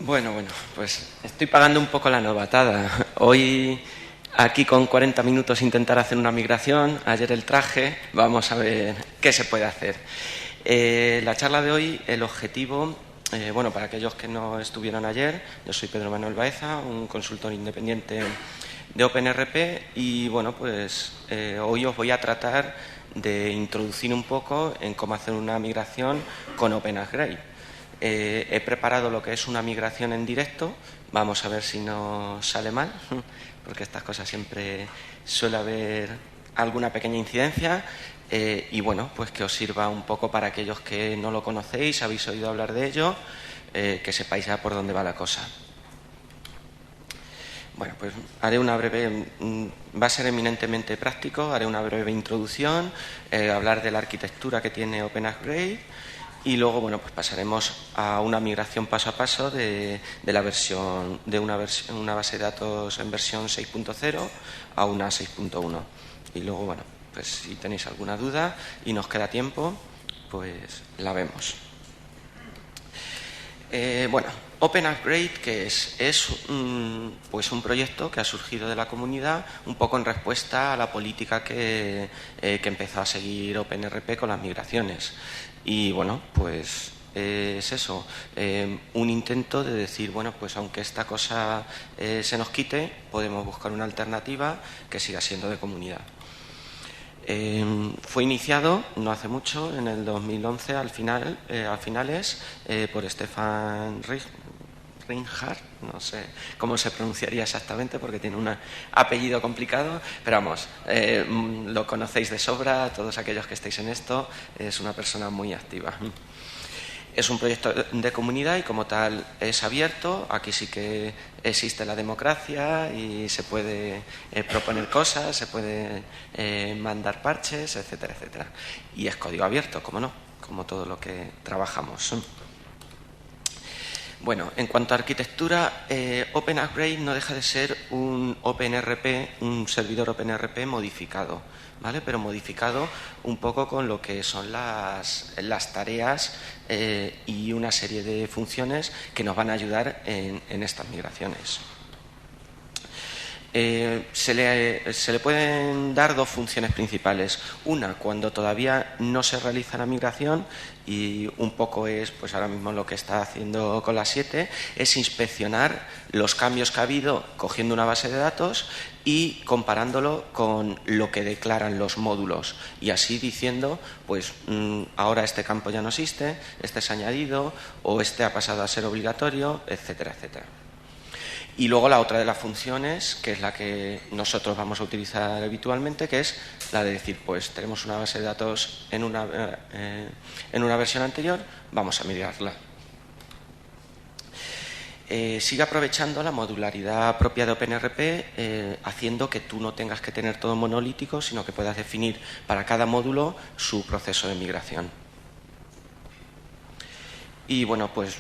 Bueno, pues estoy pagando un poco la novatada. Hoy aquí con 40 minutos intentar hacer una migración, ayer el traje, vamos a ver qué se puede hacer. La charla de hoy, el objetivo, bueno, para aquellos que no estuvieron ayer, yo soy Pedro Manuel Baeza, un consultor independiente de OpenRP y bueno, pues hoy os voy a tratar de introducir un poco en cómo hacer una migración con OpenArray. He preparado lo que es una migración en directo. Vamos a ver si no sale mal, porque estas cosas siempre suele haber alguna pequeña incidencia. Y bueno, pues que os sirva un poco para aquellos que no lo conocéis, habéis oído hablar de ello, que sepáis ya por dónde va la cosa. Bueno, pues haré una breve, va a ser eminentemente práctico, haré una breve introducción, hablar de la arquitectura que tiene OpenArray. Y luego, bueno, pues pasaremos a una migración paso a paso de la versión de una base de datos en versión 6.0 a una 6.1. Y luego, bueno, pues si tenéis alguna duda y nos queda tiempo, pues la vemos. Bueno, OpenArray, ¿qué es? Es pues un proyecto que ha surgido de la comunidad un poco en respuesta a la política que empezó a seguir OpenRP con las migraciones. Y bueno, pues es eso, un intento de decir, bueno, pues aunque esta cosa se nos quite, podemos buscar una alternativa que siga siendo de comunidad. Fue iniciado no hace mucho, en el 2011, a finales, por Stefan Reinhardt, no sé cómo se pronunciaría exactamente porque tiene un apellido complicado, pero vamos, lo conocéis de sobra, todos aquellos que estáis en esto, es una persona muy activa. Es un proyecto de comunidad y como tal es abierto. Aquí sí que existe la democracia y se puede proponer cosas, se puede mandar parches, etcétera, etcétera. Y es código abierto, como no, como todo lo que trabajamos. Bueno, en cuanto a arquitectura, OpenArray no deja de ser un OpenRP, un servidor OpenRP modificado, ¿vale? Pero modificado un poco con lo que son las tareas y una serie de funciones que nos van a ayudar en estas migraciones. Se le pueden dar dos funciones principales. Una, cuando todavía no se realiza la migración, y un poco es, pues ahora mismo lo que está haciendo con la 7, es inspeccionar los cambios que ha habido cogiendo una base de datos y comparándolo con lo que declaran los módulos. Y así diciendo, pues ahora este campo ya no existe, este es añadido, o este ha pasado a ser obligatorio, etcétera, etcétera. Y luego la otra de las funciones, que es la que nosotros vamos a utilizar habitualmente, que es la de decir, pues tenemos una base de datos en una versión anterior, vamos a migrarla. Sigue aprovechando la modularidad propia de OpenRP, haciendo que tú no tengas que tener todo monolítico, sino que puedas definir para cada módulo su proceso de migración. Y bueno, pues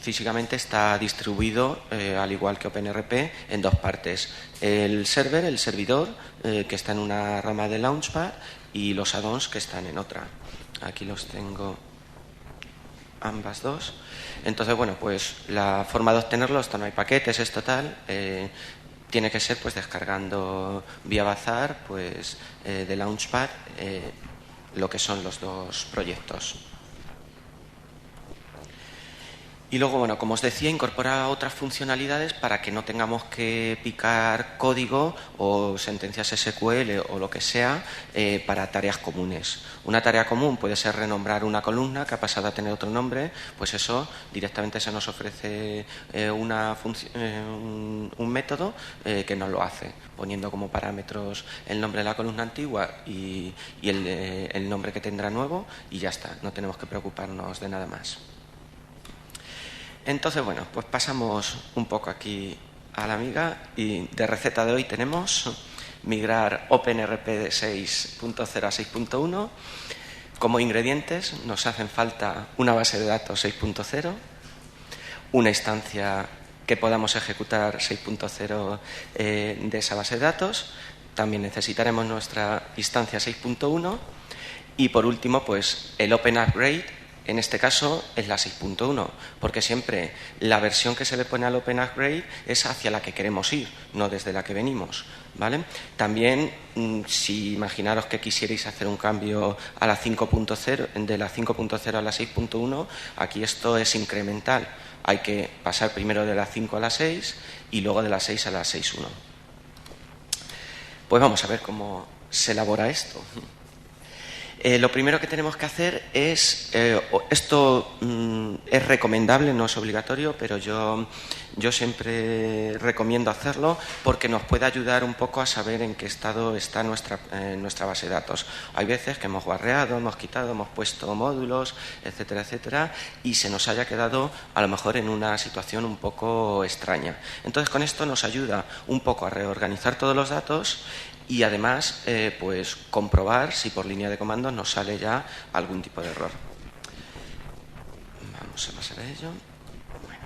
físicamente está distribuido, al igual que OpenRP, en dos partes. El server, el servidor, que está en una rama de Launchpad, y los add-ons que están en otra. Aquí los tengo ambas dos. Entonces, bueno, pues la forma de obtenerlo, esto no hay paquetes, es total. Tiene que ser pues descargando vía bazar pues de Launchpad lo que son los dos proyectos. Y luego, bueno, como os decía, incorpora otras funcionalidades para que no tengamos que picar código o sentencias SQL o lo que sea para tareas comunes. Una tarea común puede ser renombrar una columna que ha pasado a tener otro nombre, pues eso directamente se nos ofrece un método que nos lo hace, poniendo como parámetros el nombre de la columna antigua y el nombre que tendrá nuevo y ya está, no tenemos que preocuparnos de nada más. Entonces, bueno, pues pasamos un poco aquí a la amiga y de receta de hoy tenemos migrar OpenRP de 6.0 a 6.1. Como ingredientes nos hacen falta una base de datos 6.0, una instancia que podamos ejecutar 6.0 de esa base de datos. También necesitaremos nuestra instancia 6.1 y por último, pues el OpenArray En este caso es la 6.1, porque siempre la versión que se le pone al Open Upgrade es hacia la que queremos ir, no desde la que venimos, ¿vale? También, si imaginaros que quisierais hacer un cambio a la 5.0, de la 5.0 a la 6.1, aquí esto es incremental. Hay que pasar primero de la 5 a la 6 y luego de la 6 a la 6.1. Pues vamos a ver cómo se elabora esto. Lo primero que tenemos que hacer es, esto es recomendable, no es obligatorio, pero yo siempre recomiendo hacerlo porque nos puede ayudar un poco a saber en qué estado está nuestra base de datos. Hay veces que hemos guarreado, hemos quitado, hemos puesto módulos, etcétera, etcétera, y se nos haya quedado a lo mejor en una situación un poco extraña. Entonces, con esto nos ayuda un poco a reorganizar todos los datos y además pues comprobar si por línea de comando nos sale ya algún tipo de error. Vamos a pasar a ello. Bueno.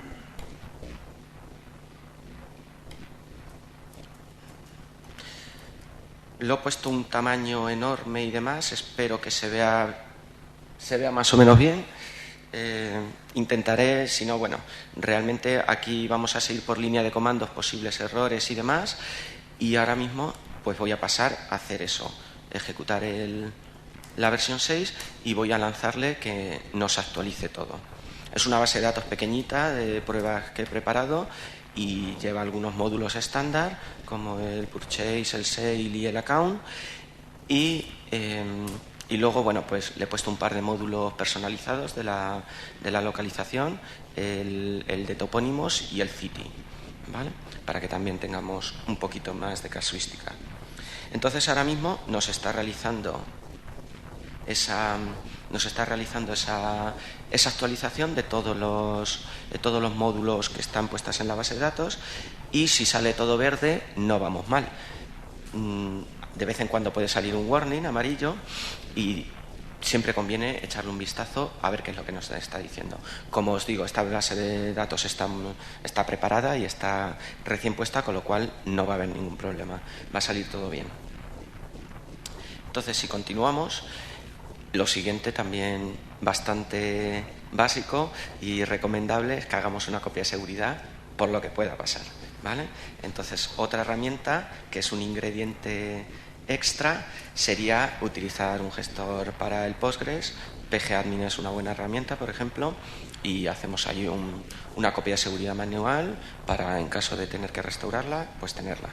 Lo he puesto un tamaño enorme y demás, espero que se vea más o menos bien. Intentaré, si no, bueno, realmente aquí vamos a seguir por línea de comandos posibles errores y demás, y ahora mismo pues voy a pasar a hacer eso, ejecutar la versión 6 y voy a lanzarle que nos actualice todo. Es una base de datos pequeñita de pruebas que he preparado y lleva algunos módulos estándar como el Purchase, el Sale y el Account, y luego, bueno, pues le he puesto un par de módulos personalizados de la localización, el de topónimos y el City, ¿vale? Para que también tengamos un poquito más de casuística. Entonces ahora mismo nos está realizando esa actualización de todos los módulos que están puestas en la base de datos, y si sale todo verde no vamos mal. De vez en cuando puede salir un warning amarillo y siempre conviene echarle un vistazo a ver qué es lo que nos está diciendo. Como os digo, esta base de datos está preparada y está recién puesta, con lo cual no va a haber ningún problema. Va a salir todo bien. Entonces, si continuamos, lo siguiente también bastante básico y recomendable es que hagamos una copia de seguridad por lo que pueda pasar, ¿vale? Entonces, otra herramienta que es un ingrediente extra sería utilizar un gestor para el Postgres. pgadmin es una buena herramienta, por ejemplo, y hacemos ahí una copia de seguridad manual para, en caso de tener que restaurarla, pues tenerla.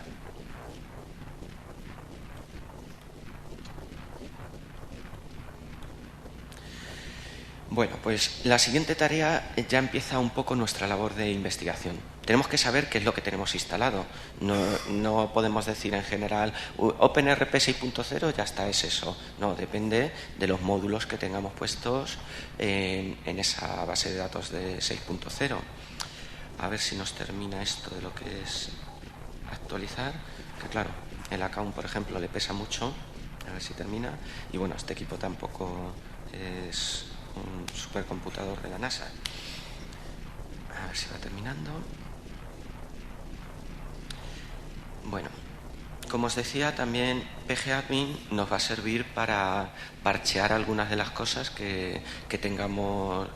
Bueno, pues la siguiente tarea ya empieza un poco nuestra labor de investigación. Tenemos que saber qué es lo que tenemos instalado. No podemos decir en general OpenRP 6.0 ya está, es eso. No, depende de los módulos que tengamos puestos en esa base de datos de 6.0. A ver si nos termina esto de lo que es actualizar. Que claro, el account, por ejemplo, le pesa mucho. A ver si termina. Y bueno, este equipo tampoco es un supercomputador de la NASA. A ver si va terminando. Bueno, como os decía, también pgadmin nos va a servir para parchear algunas de las cosas que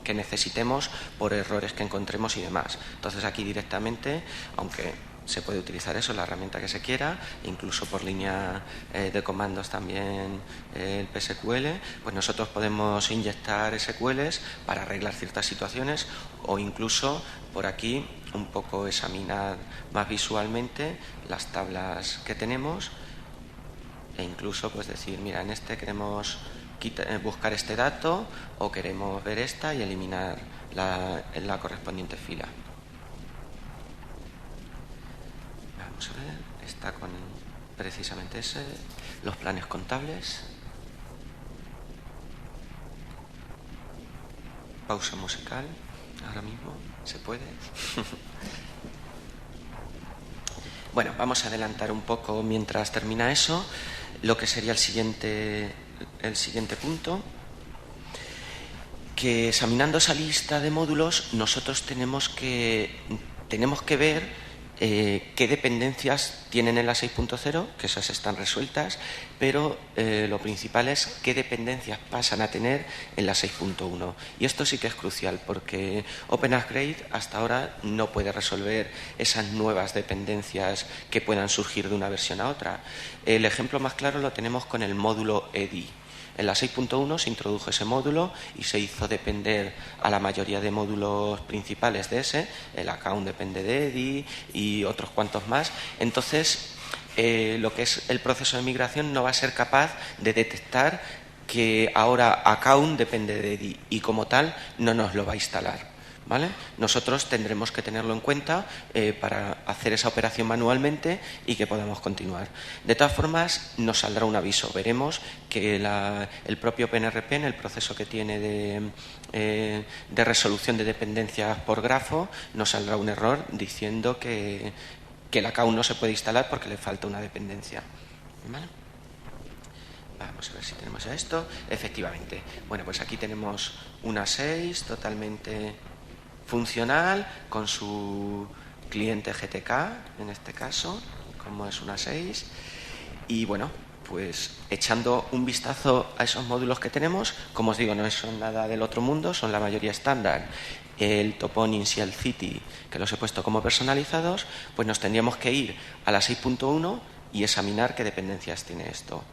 necesitemos por errores que encontremos y demás. Entonces aquí directamente, aunque se puede utilizar eso, la herramienta que se quiera, incluso por línea de comandos también el PSQL, pues nosotros podemos inyectar SQLs para arreglar ciertas situaciones, o incluso por aquí un poco examinar más visualmente las tablas que tenemos, e incluso pues decir, mira, en este queremos buscar este dato, o queremos ver esta y eliminar la correspondiente fila. Vamos a ver, está con precisamente los planes contables. Pausa musical, ahora mismo se puede. Bueno, vamos a adelantar un poco mientras termina eso, lo que sería el siguiente punto, que examinando esa lista de módulos nosotros tenemos que ver qué dependencias tienen en la 6.0, que esas están resueltas, pero lo principal es qué dependencias pasan a tener en la 6.1. Y esto sí que es crucial, porque OpenUpgrade hasta ahora no puede resolver esas nuevas dependencias que puedan surgir de una versión a otra. El ejemplo más claro lo tenemos con el módulo EDI. En la 6.1 se introdujo ese módulo y se hizo depender a la mayoría de módulos principales de ese. El account depende de EDI y otros cuantos más. Entonces, lo que es el proceso de migración no va a ser capaz de detectar que ahora account depende de EDI y como tal no nos lo va a instalar. ¿Vale? Nosotros tendremos que tenerlo en cuenta para hacer esa operación manualmente y que podamos continuar. De todas formas, nos saldrá un aviso. Veremos que el propio OpenRP, en el proceso que tiene de resolución de dependencias por grafo, nos saldrá un error diciendo que el account no se puede instalar porque le falta una dependencia. ¿Vale? Vamos a ver si tenemos ya esto. Efectivamente. Bueno, pues aquí tenemos una 6 totalmente funcional con su cliente GTK, en este caso, como es una 6. Y bueno, pues echando un vistazo a esos módulos que tenemos, como os digo, no son nada del otro mundo, son la mayoría estándar. El Toponyms y el City, que los he puesto como personalizados, pues nos tendríamos que ir a la 6.1 y examinar qué dependencias tiene esto.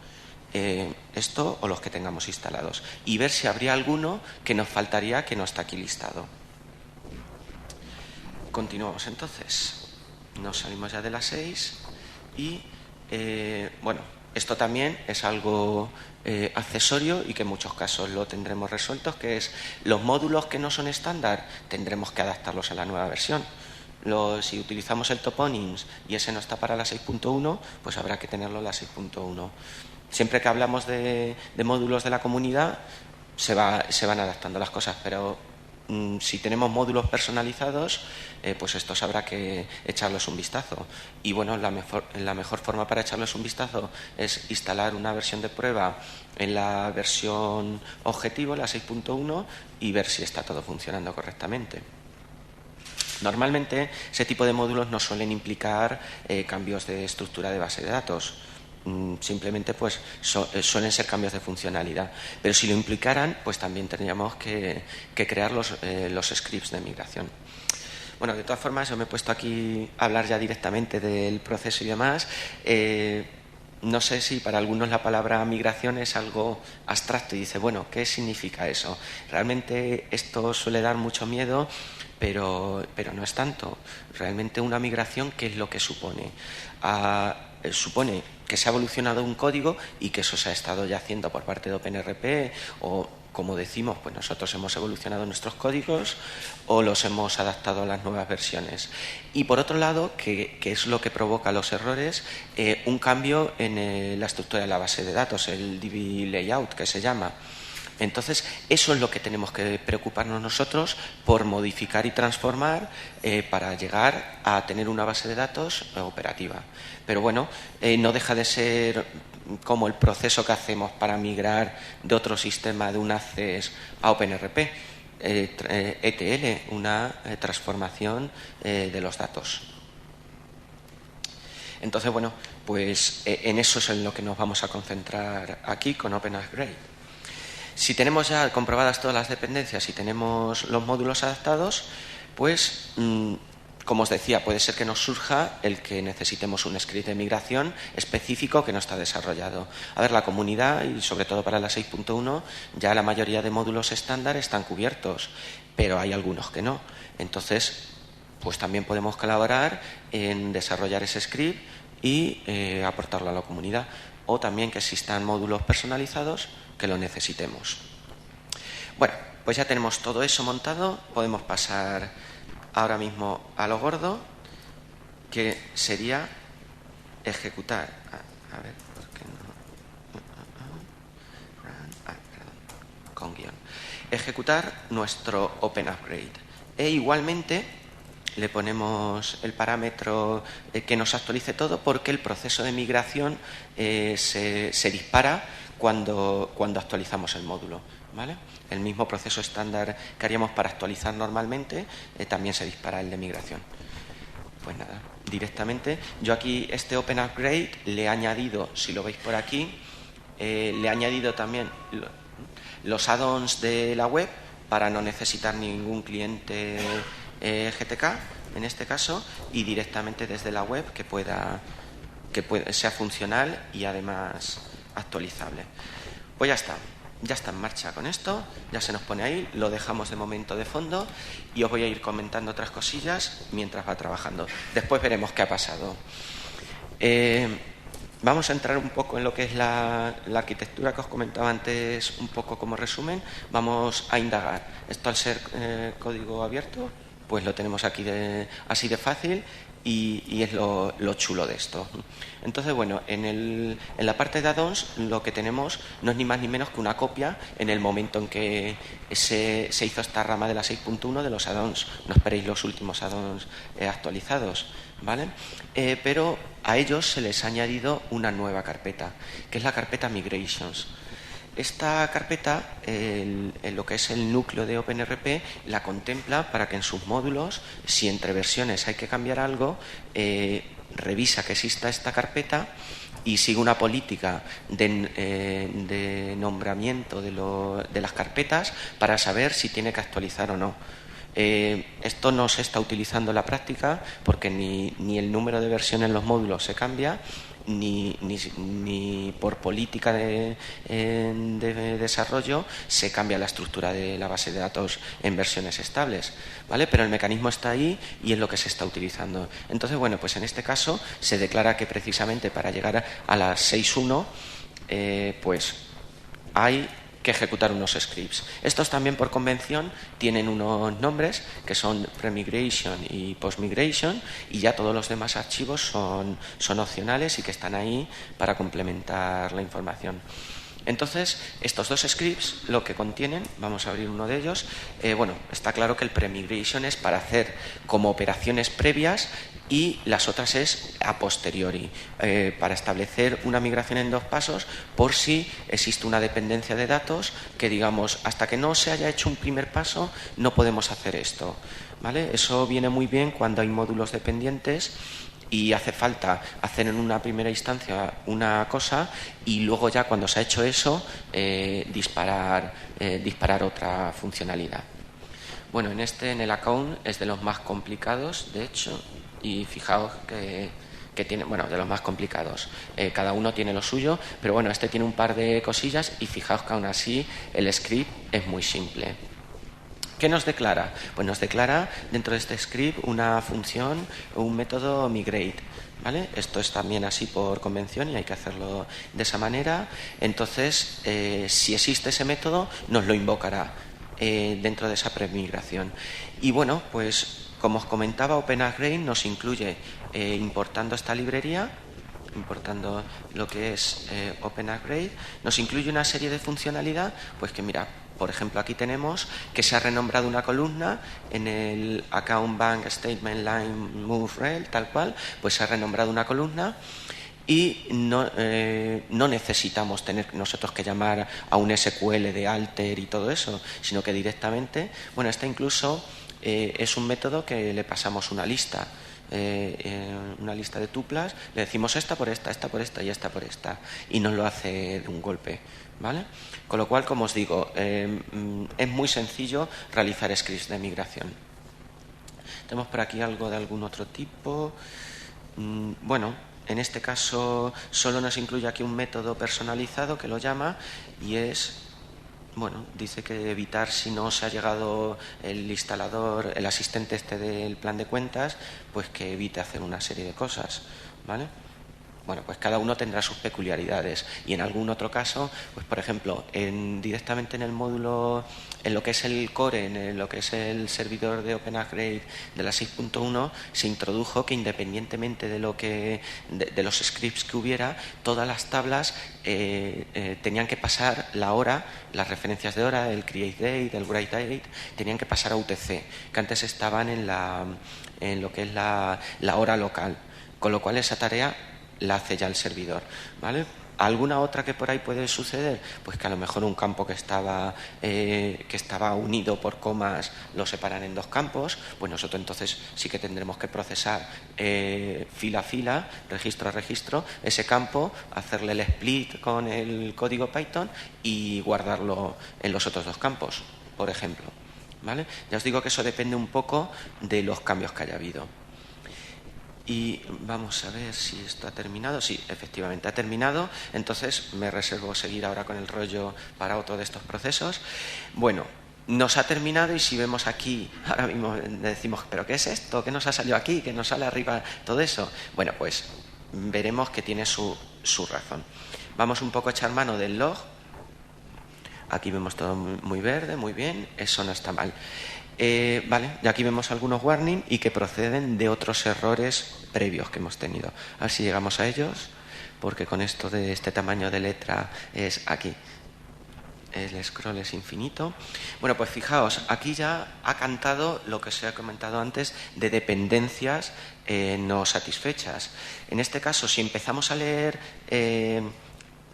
Esto o los que tengamos instalados. Y ver si habría alguno que nos faltaría que no está aquí listado. Continuamos entonces. Nos salimos ya de las 6 y, bueno, esto también es algo accesorio y que en muchos casos lo tendremos resueltos, que es los módulos que no son estándar tendremos que adaptarlos a la nueva versión. Si utilizamos el Toponyms y ese no está para la 6.1, pues habrá que tenerlo en la 6.1. Siempre que hablamos de módulos de la comunidad se van adaptando las cosas, pero si tenemos módulos personalizados, pues estos habrá que echarles un vistazo. Y bueno, la mejor forma para echarles un vistazo es instalar una versión de prueba en la versión objetivo, la 6.1, y ver si está todo funcionando correctamente. Normalmente ese tipo de módulos no suelen implicar cambios de estructura de base de datos. Simplemente pues suelen ser cambios de funcionalidad, pero si lo implicaran pues también tendríamos que crear los scripts de migración. Bueno, de todas formas yo me he puesto aquí a hablar ya directamente del proceso y demás. No sé si para algunos la palabra migración es algo abstracto y dice, bueno, ¿qué significa eso? Realmente esto suele dar mucho miedo, pero no es tanto. Realmente una migración, ¿qué es lo que supone? Supone que se ha evolucionado un código y que eso se ha estado ya haciendo por parte de OpenRP o, como decimos, pues nosotros hemos evolucionado nuestros códigos o los hemos adaptado a las nuevas versiones. Y por otro lado, que es lo que provoca los errores, un cambio en la estructura de la base de datos, el DB layout que se llama. Entonces, eso es lo que tenemos que preocuparnos nosotros por modificar y transformar para llegar a tener una base de datos operativa. Pero bueno, no deja de ser como el proceso que hacemos para migrar de otro sistema de un Access a OpenRP, ETL, una transformación de los datos. Entonces, bueno, pues en eso es en lo que nos vamos a concentrar aquí con OpenUpgrade. Si tenemos ya comprobadas todas las dependencias y tenemos los módulos adaptados, pues, como os decía, puede ser que nos surja el que necesitemos un script de migración específico que no está desarrollado. A ver, la comunidad, y sobre todo para la 6.1, ya la mayoría de módulos estándar están cubiertos, pero hay algunos que no. Entonces, pues también podemos colaborar en desarrollar ese script y aportarlo a la comunidad. O también que existan módulos personalizados que lo necesitemos. Bueno, pues ya tenemos todo eso montado. Podemos pasar ahora mismo a lo gordo, que sería ejecutar. A ver, ¿por qué no? Perdón, con guión. Ejecutar nuestro OpenUpgrade. E igualmente le ponemos el parámetro que nos actualice todo, porque el proceso de migración se dispara cuando actualizamos el módulo, ¿vale? El mismo proceso estándar que haríamos para actualizar normalmente, también se dispara el de migración. Pues nada, directamente. Yo aquí este Open Upgrade le he añadido, si lo veis por aquí, le he añadido también los add-ons de la web para no necesitar ningún cliente GTK en este caso, y directamente desde la web que sea funcional y además actualizable. Pues ya está en marcha con esto, ya se nos pone ahí, lo dejamos de momento de fondo y os voy a ir comentando otras cosillas mientras va trabajando. Después veremos qué ha pasado. Vamos a entrar un poco en lo que es la arquitectura que os comentaba antes, un poco como resumen. Vamos a indagar. Esto, al ser código abierto, pues lo tenemos aquí así de fácil y es lo chulo de esto. Entonces, bueno, en la parte de add-ons lo que tenemos no es ni más ni menos que una copia en el momento en que se hizo esta rama de la 6.1 de los add-ons. No esperéis los últimos add-ons actualizados, ¿vale? Pero a ellos se les ha añadido una nueva carpeta, que es la carpeta Migrations. Esta carpeta, lo que es el núcleo de OpenRP, la contempla para que en sus módulos, si entre versiones hay que cambiar algo, revisa que exista esta carpeta y sigue una política de nombramiento de las carpetas para saber si tiene que actualizar o no. Esto no se está utilizando en la práctica porque ni el número de versiones en los módulos se cambia, ni por política de desarrollo se cambia la estructura de la base de datos en versiones estables, ¿vale? Pero el mecanismo está ahí y es lo que se está utilizando. Entonces, bueno, pues en este caso se declara que precisamente para llegar a la 6.1 pues hay que ejecutar unos scripts. Estos también por convención tienen unos nombres que son pre-migration y post-migration, y ya todos los demás archivos son opcionales y que están ahí para complementar la información. Entonces, estos dos scripts lo que contienen, vamos a abrir uno de ellos, bueno, está claro que el pre-migration es para hacer como operaciones previas y las otras es a posteriori, para establecer una migración en 2 pasos por si existe una dependencia de datos que, digamos, hasta que no se haya hecho un primer paso no podemos hacer esto, ¿vale? Eso viene muy bien cuando hay módulos dependientes y hace falta hacer en una primera instancia una cosa y luego ya cuando se ha hecho eso disparar otra funcionalidad. Bueno, en el account es de los más complicados, de hecho, y fijaos que tiene, bueno, de los más complicados. Cada uno tiene lo suyo, pero bueno, este tiene un par de cosillas y fijaos que aún así el script es muy simple. ¿Qué nos declara? Pues nos declara dentro de este script una función, un método migrate, ¿vale? Esto es también así por convención y hay que hacerlo de esa manera. Entonces, si existe ese método, nos lo invocará dentro de esa premigración. Y bueno, pues como os comentaba, OpenUpgrade nos incluye importando esta librería, importando lo que es OpenUpgrade, nos incluye una serie de funcionalidad, pues que mira, por ejemplo, aquí tenemos que se ha renombrado una columna en el Account Bank Statement Line Move Rel, tal cual, pues se ha renombrado una columna y no necesitamos tener nosotros que llamar a un SQL de alter y todo eso, sino que directamente, bueno, esta incluso es un método que le pasamos una lista de tuplas, le decimos esta por esta, esta por esta y esta por esta, y nos lo hace de un golpe, ¿vale? Con lo cual, como os digo, es muy sencillo realizar scripts de migración. Tenemos por aquí algo de algún otro tipo. Bueno, en este caso solo nos incluye aquí un método personalizado que lo llama y es, bueno, dice que evitar, si no se ha llegado el instalador, el asistente este del plan de cuentas, pues que evite hacer una serie de cosas, ¿vale? Bueno, pues cada uno tendrá sus peculiaridades y en algún otro caso, pues por ejemplo, directamente en el módulo, en lo que es el core, en lo que es el servidor de OpenUpgrade de la 6.1, se introdujo que independientemente de los scripts que hubiera, todas las tablas tenían que pasar la hora, las referencias de hora, el create date, el write date, tenían que pasar a UTC, que antes estaban en lo que es la hora local, con lo cual esa tarea la hace ya el servidor, ¿vale? ¿Alguna otra que por ahí puede suceder? Pues que a lo mejor un campo que estaba unido por comas lo separan en dos campos, pues nosotros entonces sí que tendremos que procesar fila a fila, registro a registro, ese campo, hacerle el split con el código Python y guardarlo en los otros dos campos, por ejemplo. ¿Vale? Ya os digo que eso depende un poco de los cambios que haya habido. Y vamos a ver si esto ha terminado. Sí, efectivamente ha terminado. Entonces me reservo seguir ahora con el rollo para otro de estos procesos. Bueno, nos ha terminado y si vemos aquí, ahora mismo decimos, ¿pero qué es esto? ¿Qué nos ha salido aquí? ¿Qué nos sale arriba todo eso? Bueno, pues veremos que tiene su razón. Vamos un poco a echar mano del log. Aquí vemos todo muy verde, muy bien. Eso no está mal. Vale, y aquí vemos algunos warnings y que proceden de otros errores previos que hemos tenido. A ver si llegamos a ellos, porque con esto de este tamaño de letra es aquí. El scroll es infinito. Bueno, pues fijaos, aquí ya ha cantado lo que os he comentado antes de dependencias no satisfechas. En este caso, si empezamos a leer en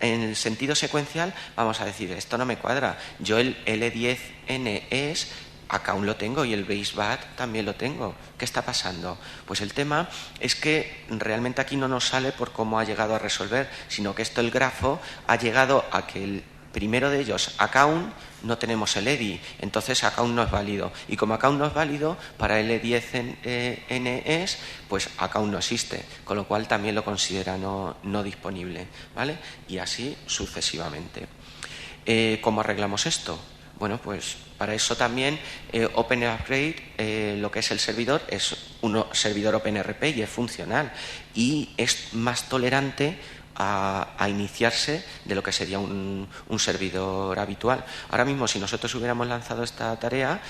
el sentido secuencial, vamos a decir, esto no me cuadra. Yo el L10N es... acá aún lo tengo y el basebat también lo tengo. ¿Qué está pasando? Pues el tema es que realmente aquí no nos sale por cómo ha llegado a resolver, sino que esto, el grafo, ha llegado a que el primero de ellos, account, no tenemos el EDI, entonces account no es válido. Y como account no es válido, para L10NS, pues account no existe, con lo cual también lo considera no disponible, ¿vale? Y así sucesivamente. ¿Cómo arreglamos esto? Bueno, pues para eso también OpenUpgrade, lo que es el servidor, es un servidor OpenRP y es funcional y es más tolerante a iniciarse de lo que sería un servidor habitual. Ahora mismo, si nosotros hubiéramos lanzado esta tarea,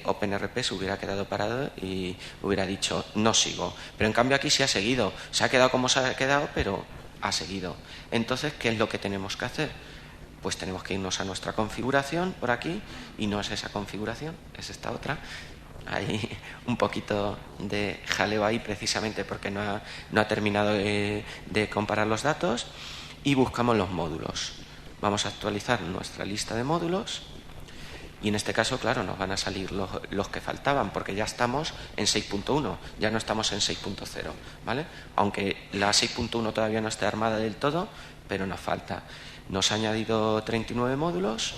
OpenRP se hubiera quedado parado y hubiera dicho no sigo. Pero en cambio aquí sí ha seguido. Se ha quedado como se ha quedado, pero ha seguido. Entonces, ¿qué es lo que tenemos que hacer? Pues tenemos que irnos a nuestra configuración por aquí, y no es esa configuración, es esta otra. Hay un poquito de jaleo ahí precisamente porque no ha terminado de comparar los datos, y buscamos los módulos. Vamos a actualizar nuestra lista de módulos y en este caso, claro, nos van a salir los que faltaban porque ya estamos en 6.1, ya no estamos en 6.0, ¿vale? Aunque la 6.1 todavía no esté armada del todo, pero nos falta. Nos ha añadido 39 módulos,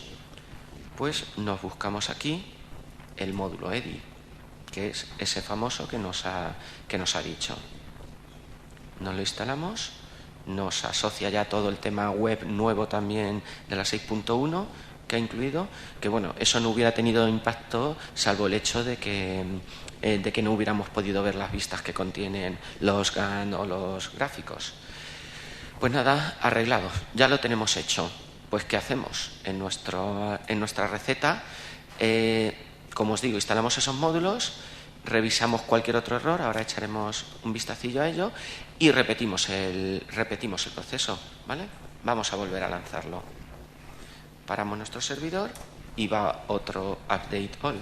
pues nos buscamos aquí el módulo EDI, que es ese famoso que nos ha dicho. Nos lo instalamos, nos asocia ya todo el tema web nuevo también de la 6.1 que ha incluido, que bueno, eso no hubiera tenido impacto salvo el hecho de que no hubiéramos podido ver las vistas que contienen los GAN o los gráficos. Pues nada, arreglado, ya lo tenemos hecho. Pues ¿qué hacemos? En nuestra receta, como os digo, instalamos esos módulos, revisamos cualquier otro error, ahora echaremos un vistacillo a ello y repetimos el proceso, ¿vale? Vamos a volver a lanzarlo. Paramos nuestro servidor y va otro update all.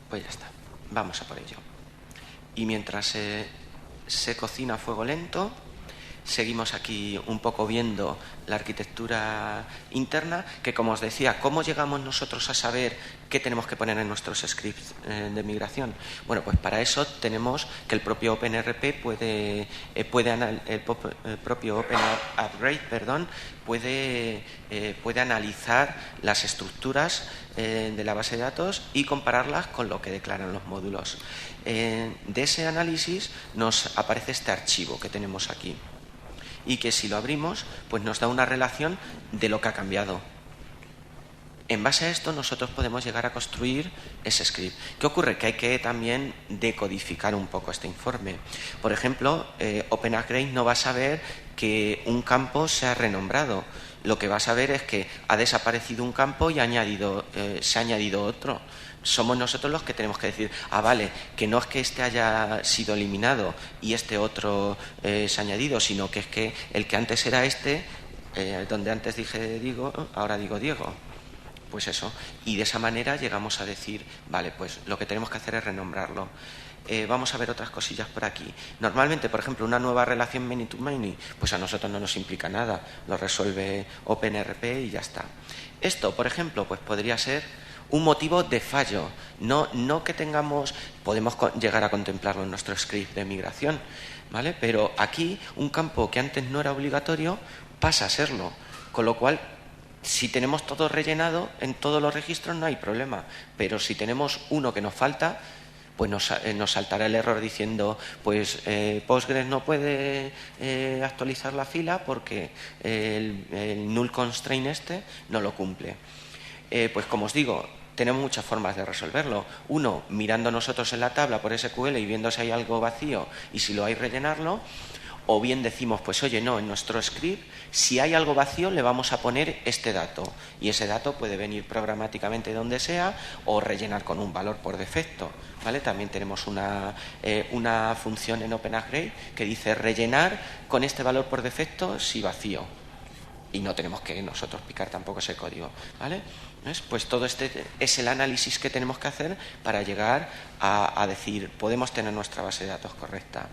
Pues ya está, vamos a por ello. Y mientras se cocina a fuego lento, seguimos aquí un poco viendo la arquitectura interna, que como os decía, ¿cómo llegamos nosotros a saber qué tenemos que poner en nuestros scripts de migración? Bueno, pues para eso tenemos que el propio OpenRP puede analizar las estructuras de la base de datos y compararlas con lo que declaran los módulos. De ese análisis nos aparece este archivo que tenemos aquí, y que si lo abrimos, pues nos da una relación de lo que ha cambiado. En base a esto nosotros podemos llegar a construir ese script. ¿Qué ocurre? Que hay que también decodificar un poco este informe. Por ejemplo, OpenUpgrade no va a saber que un campo se ha renombrado. Lo que va a saber es que ha desaparecido un campo y se ha añadido otro. Somos nosotros los que tenemos que decir, vale, que no es que este haya sido eliminado y este otro se ha añadido, sino que es que el que antes era este, donde antes dije Diego, ahora digo Diego. pues eso. Y de esa manera llegamos a decir, vale, pues lo que tenemos que hacer es renombrarlo. Vamos a ver otras cosillas por aquí. Normalmente, por ejemplo, una nueva relación many-to-many, pues a nosotros no nos implica nada. Lo resuelve OpenRP y ya está. Esto, por ejemplo, pues podría ser un motivo de fallo. No que tengamos, podemos llegar a contemplarlo en nuestro script de migración, ¿vale? Pero aquí un campo que antes no era obligatorio pasa a serlo. Con lo cual, si tenemos todo rellenado en todos los registros no hay problema. Pero si tenemos uno que nos falta, pues nos saltará el error diciendo pues Postgres no puede actualizar la fila porque el null constraint este no lo cumple. Pues como os digo, tenemos muchas formas de resolverlo. Uno, mirando nosotros en la tabla por SQL y viendo si hay algo vacío y si lo hay, rellenarlo. O bien decimos, pues oye, no, en nuestro script, si hay algo vacío, le vamos a poner este dato. Y ese dato puede venir programáticamente de donde sea o rellenar con un valor por defecto, ¿vale? También tenemos una función en OpenAgray que dice rellenar con este valor por defecto si vacío. Y no tenemos que nosotros picar tampoco ese código, ¿vale? ¿Ves? Pues todo este es el análisis que tenemos que hacer para llegar a decir, podemos tener nuestra base de datos correcta.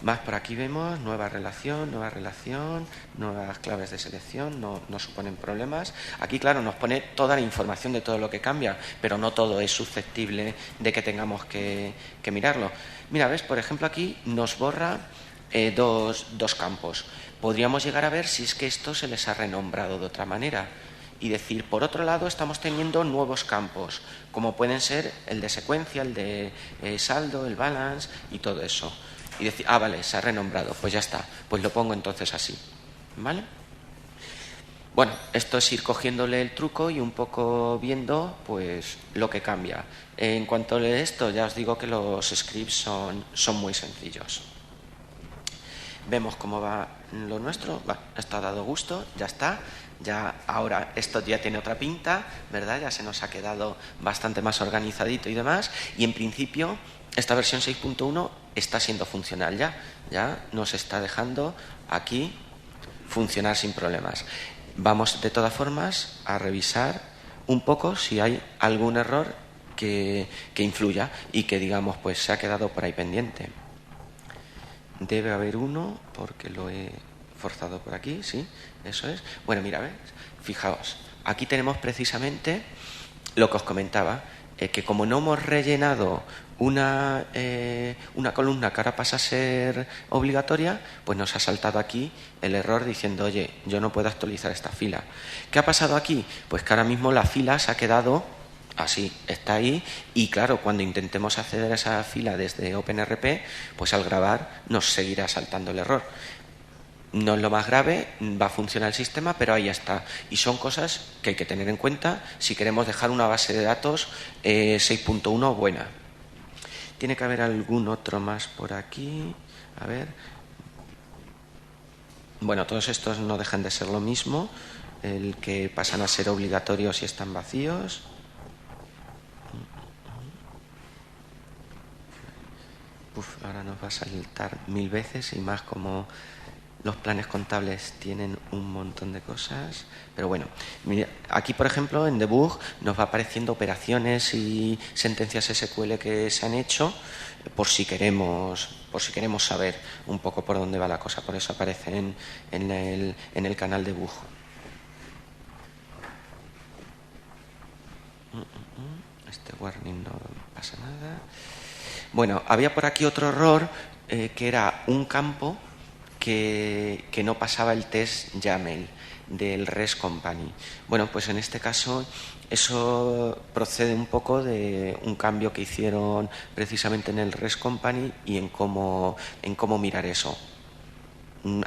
Más por aquí vemos, nueva relación, nuevas claves de selección, no suponen problemas. Aquí, claro, nos pone toda la información de todo lo que cambia, pero no todo es susceptible de que tengamos que mirarlo. Mira, ¿ves? Por ejemplo, aquí nos borra dos campos. Podríamos llegar a ver si es que esto se les ha renombrado de otra manera. Y decir, por otro lado, estamos teniendo nuevos campos, como pueden ser el de secuencia, el de saldo, el balance y todo eso. Y decir, vale, se ha renombrado, pues ya está, pues lo pongo entonces así, ¿vale? Bueno, esto es ir cogiéndole el truco y un poco viendo pues lo que cambia. En cuanto a esto, ya os digo que los scripts son muy sencillos. Vemos cómo va lo nuestro, esto ha dado gusto, ya está. Ya ahora esto ya tiene otra pinta, ¿verdad? Ya se nos ha quedado bastante más organizadito y demás. Y en principio esta versión 6.1 está siendo funcional ya nos está dejando aquí funcionar sin problemas. Vamos de todas formas a revisar un poco si hay algún error que influya y que digamos pues se ha quedado por ahí pendiente. Debe haber uno porque lo he forzado por aquí, sí, eso es. Bueno, mira, ¿ves? Fijaos, aquí tenemos precisamente lo que os comentaba, que como no hemos rellenado una columna que ahora pasa a ser obligatoria, pues nos ha saltado aquí el error diciendo, oye, yo no puedo actualizar esta fila. ¿Qué ha pasado aquí? Pues que ahora mismo la fila se ha quedado así, está ahí, y claro, cuando intentemos acceder a esa fila desde OpenRP, pues al grabar nos seguirá saltando el error. No es lo más grave, va a funcionar el sistema, pero ahí está. Y son cosas que hay que tener en cuenta si queremos dejar una base de datos 6.1 buena. Tiene que haber algún otro más por aquí. A ver. Bueno, todos estos no dejan de ser lo mismo. El que pasan a ser obligatorios y están vacíos. Ahora nos va a saltar 1000 veces y más como los planes contables tienen un montón de cosas. Pero bueno, aquí por ejemplo en debug nos va apareciendo operaciones y sentencias SQL que se han hecho por si queremos saber un poco por dónde va la cosa. Por eso aparecen en el canal debug. Este warning no pasa nada. Bueno, había por aquí otro error que era un campo que no pasaba el test YAML del REST Company. Bueno, pues en este caso eso procede un poco de un cambio que hicieron precisamente en el REST Company y en cómo mirar eso.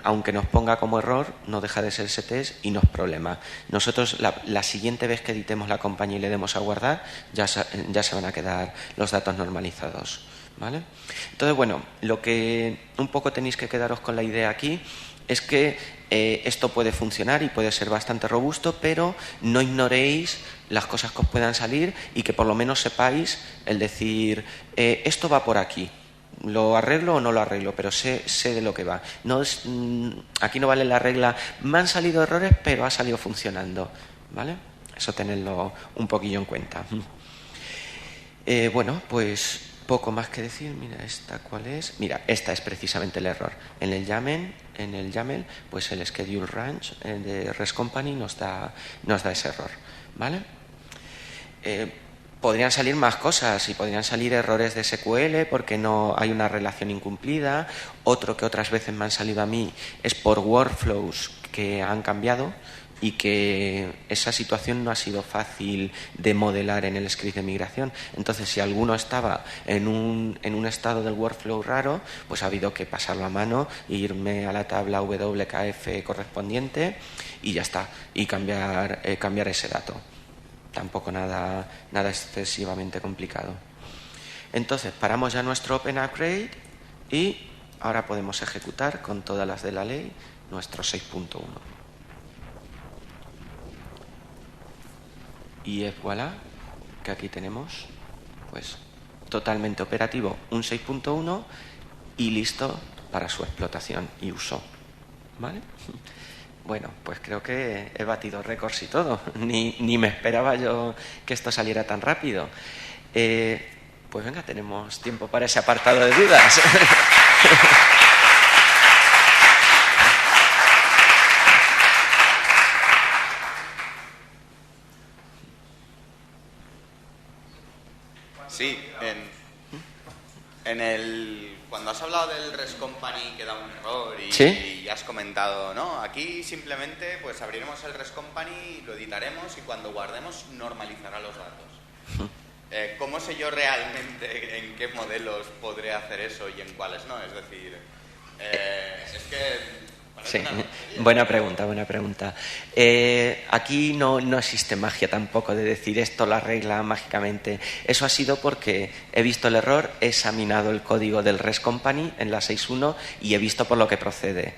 Aunque nos ponga como error, no deja de ser ese test y no es problema. Nosotros la siguiente vez que editemos la compañía y le demos a guardar, ya se van a quedar los datos normalizados, ¿vale? Entonces, bueno, lo que un poco tenéis que quedaros con la idea aquí es que esto puede funcionar y puede ser bastante robusto, pero no ignoréis las cosas que os puedan salir y que por lo menos sepáis el decir, esto va por aquí. ¿Lo arreglo o no lo arreglo? Pero sé de lo que va. Aquí no vale la regla, me han salido errores, pero ha salido funcionando, ¿vale? Eso tenedlo un poquillo en cuenta. Bueno, pues poco más que decir. Mira, ¿esta cuál es? Mira, esta es precisamente el error. En el YAML, pues el schedule range de REST Company nos da ese error, ¿vale? Podrían salir más cosas y podrían salir errores de SQL porque no hay una relación incumplida. Otro que otras veces me han salido a mí es por workflows que han cambiado y que esa situación no ha sido fácil de modelar en el script de migración. Entonces, si alguno estaba en un estado del workflow raro, pues ha habido que pasarlo a mano, irme a la tabla WKF correspondiente y ya está, y cambiar ese dato. Tampoco nada excesivamente complicado. Entonces, paramos ya nuestro Open Upgrade y ahora podemos ejecutar con todas las de la ley nuestro 6.1. Y voilà, que aquí tenemos pues totalmente operativo un 6.1 y listo para su explotación y uso, ¿vale? Bueno, pues creo que he batido récords y todo. Ni me esperaba yo que esto saliera tan rápido. Pues venga, tenemos tiempo para ese apartado de dudas. Sí, cuando has hablado del REST Company que da un error y has comentado, ¿no? Aquí simplemente pues abriremos el REST Company, lo editaremos y cuando guardemos normalizará los datos. ¿Cómo sé yo realmente en qué modelos podré hacer eso y en cuáles no? Es decir, es que... Sí, buena pregunta. Aquí no existe magia tampoco de decir esto lo arregla mágicamente. Eso ha sido porque he visto el error, he examinado el código del REST Company en la 6.1 y he visto por lo que procede.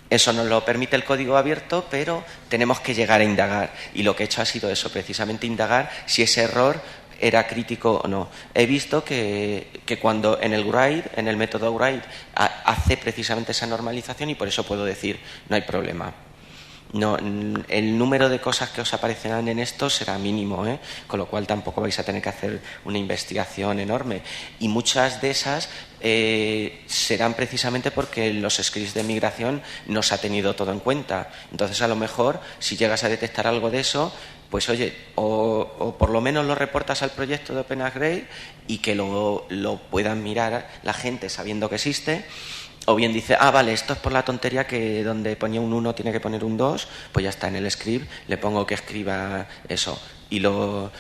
Eso nos lo permite el código abierto, pero tenemos que llegar a indagar. Y lo que he hecho ha sido eso, precisamente indagar si ese error era crítico o no. He visto que cuando en el write, en el método write, hace precisamente esa normalización y por eso puedo decir no hay problema. No, el número de cosas que os aparecerán en esto será mínimo, con lo cual tampoco vais a tener que hacer una investigación enorme. Y muchas de esas serán precisamente porque los scripts de migración no se ha tenido todo en cuenta. Entonces, a lo mejor, si llegas a detectar algo de eso, pues oye, o por lo menos lo reportas al proyecto de Open Upgrade y que lo puedan mirar la gente sabiendo que existe. O bien dice, vale, esto es por la tontería que donde ponía un 1 tiene que poner un 2, pues ya está en el script, le pongo que escriba eso y lo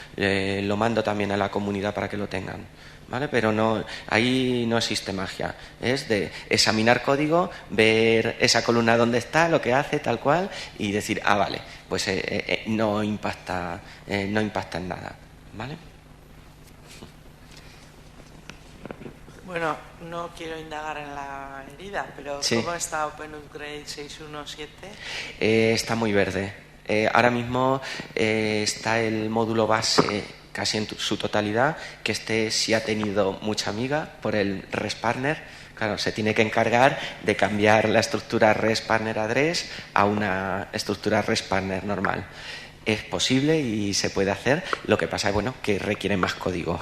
mando también a la comunidad para que lo tengan, ¿vale? Pero no, ahí no existe magia, es de examinar código, ver esa columna donde está, lo que hace, tal cual, y decir, vale, pues no impacta en nada, ¿vale? Bueno, no quiero indagar en la herida, pero sí. ¿Cómo está Open Upgrade 6.1.7? Está muy verde. Ahora mismo está el módulo base casi en su totalidad, que sí ha tenido mucha amiga por el REST Partner. Claro, se tiene que encargar de cambiar la estructura REST Partner Address a una estructura REST Partner normal. Es posible y se puede hacer, lo que pasa es que requiere más código.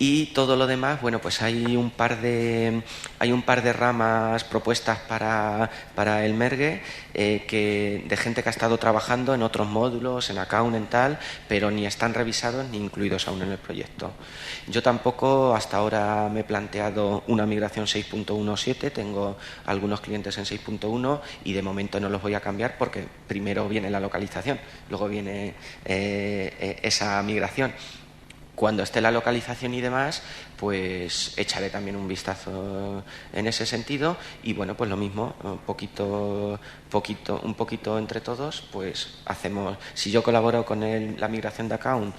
Y todo lo demás, pues hay un par de ramas propuestas para el merge de gente que ha estado trabajando en otros módulos, en account, en tal, pero ni están revisados ni incluidos aún en el proyecto. Yo tampoco hasta ahora me he planteado una migración 6.1.7, tengo algunos clientes en 6.1 y de momento no los voy a cambiar porque primero viene la localización, luego viene esa migración. Cuando esté la localización y demás, pues echaré también un vistazo en ese sentido y pues lo mismo, un poquito entre todos, pues hacemos, si yo colaboro con la migración de account,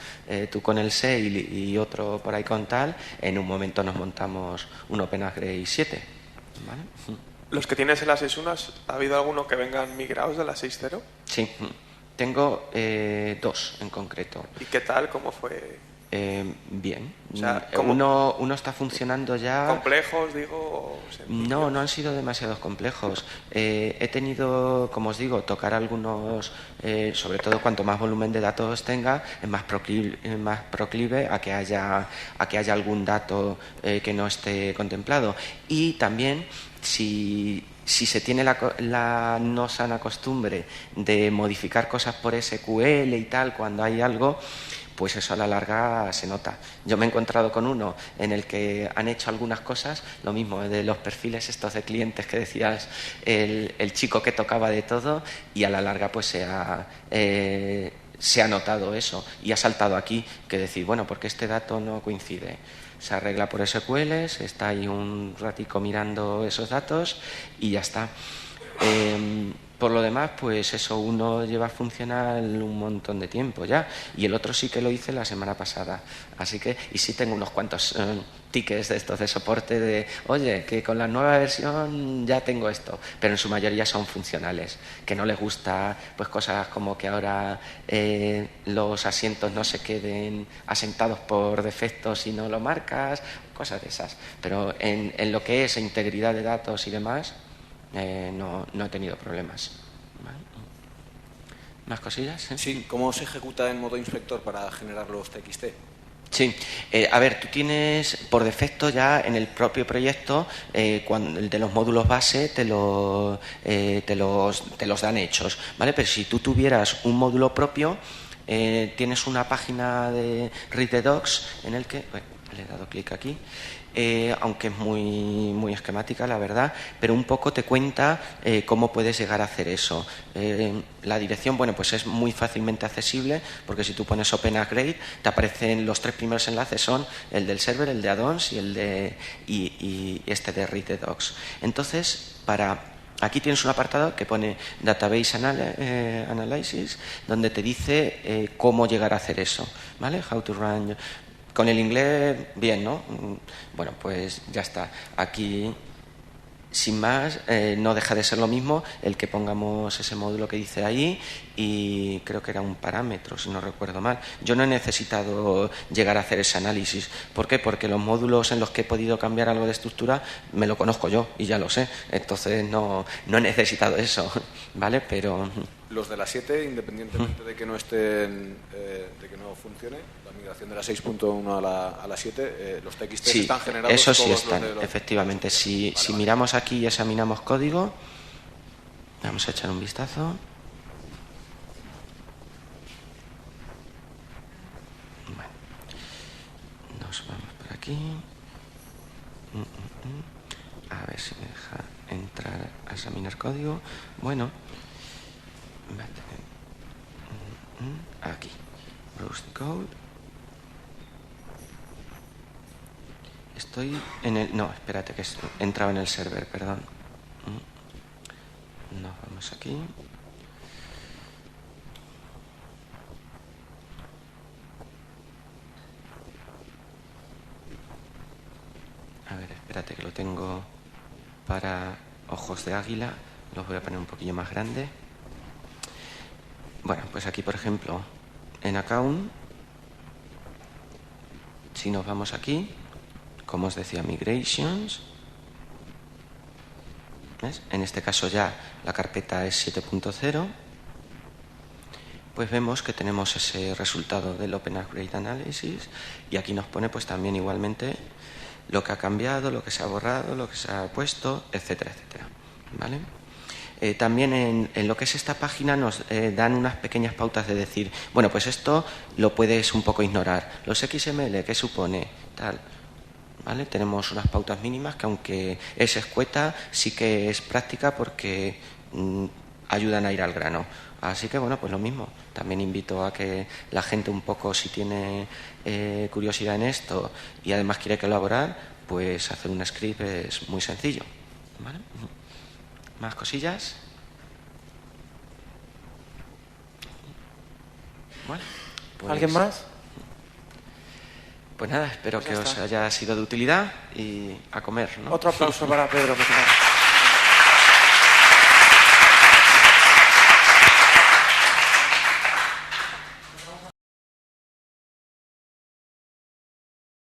tú con el sale y otro por ahí con tal, en un momento nos montamos un Open Upgrade 7, ¿vale? ¿Los que tienes en la 6.1, ha habido alguno que vengan migrados de la 6.0? Sí, tengo 2 en concreto. ¿Y qué tal? ¿Cómo fue? Bien. O sea, uno está funcionando ya... ¿Complejos, digo? No han sido demasiados complejos. He tenido, como os digo, tocar algunos, sobre todo cuanto más volumen de datos tenga, es más proclive a que haya algún dato que no esté contemplado. Y también, si se tiene la no sana costumbre de modificar cosas por SQL y tal cuando hay algo, pues eso a la larga se nota. Yo me he encontrado con uno en el que han hecho algunas cosas, lo mismo de los perfiles estos de clientes que decías, el chico que tocaba de todo, y a la larga pues se ha notado eso y ha saltado aquí que decir, bueno, porque este dato no coincide. Se arregla por SQL, está ahí un ratico mirando esos datos y ya está. Por lo demás, pues eso, uno lleva a funcionar un montón de tiempo ya, y el otro sí que lo hice la semana pasada. Así que, y sí tengo unos cuantos tickets de estos de soporte de, oye, que con la nueva versión ya tengo esto, pero en su mayoría son funcionales, que no les gusta pues cosas como que ahora los asientos no se queden asentados por defecto si no lo marcas, cosas de esas. Pero en lo que es integridad de datos y demás, no he tenido problemas. ¿Vale? ¿Más cosillas? Sí, ¿cómo se ejecuta en modo inspector para generar los TXT? Sí, a ver, tú tienes por defecto ya en el propio proyecto, el de los módulos base te los dan hechos, ¿vale? Pero si tú tuvieras un módulo propio, tienes una página de Read the Docs en el que, bueno, le he dado clic aquí, aunque es muy esquemática la verdad, pero un poco te cuenta cómo puedes llegar a hacer eso. La dirección, bueno, pues es muy fácilmente accesible, porque si tú pones OpenUpgrade te aparecen los 3 primeros enlaces, son el del server, el de add-ons y este de Read the Docs. Entonces, aquí tienes un apartado que pone Database Analysis, donde te dice cómo llegar a hacer eso, ¿vale? How to run. Con el inglés, bien, ¿no? Bueno, pues ya está. Aquí, sin más, no deja de ser lo mismo el que pongamos ese módulo que dice ahí, y creo que era un parámetro, si no recuerdo mal. Yo no he necesitado llegar a hacer ese análisis. ¿Por qué? Porque los módulos en los que he podido cambiar algo de estructura me lo conozco yo y ya lo sé. Entonces no he necesitado eso, ¿vale? Pero... Los de la 7, independientemente de que no estén, de que no funcione, la migración de la 6.1 a la 7, los TXT sí, están generados. Eso sí todos están, efectivamente. Si miramos aquí y examinamos código, vamos a echar un vistazo. Bueno, nos vamos por aquí. A ver si me deja entrar a examinar código. Bueno, aquí, browse the code. Estoy en el... No, espérate, que he entrado en el server, perdón. Nos vamos aquí. A ver, espérate que lo tengo para ojos de águila. Los voy a poner un poquillo más grande. Bueno, pues aquí, por ejemplo, en Account, si nos vamos aquí, como os decía, Migrations, ¿ves? En este caso ya la carpeta es 7.0, pues vemos que tenemos ese resultado del OpenUpgrade Analysis, y aquí nos pone pues también igualmente lo que ha cambiado, lo que se ha borrado, lo que se ha puesto, etcétera, etcétera, ¿vale? También en lo que es esta página nos dan unas pequeñas pautas de decir, bueno, pues esto lo puedes un poco ignorar. Los XML, ¿qué supone? Tal, ¿vale? Tenemos unas pautas mínimas que, aunque es escueta, sí que es práctica porque ayudan a ir al grano. Así que, bueno, pues lo mismo. También invito a que la gente un poco, si tiene curiosidad en esto y además quiere colaborar, pues hacer un script es muy sencillo, ¿vale? ¿Más cosillas? Bueno, pues, ¿Alguien más? Pues nada, espero que os haya sido de utilidad y a comer, ¿no? Otro aplauso para Pedro, por favor.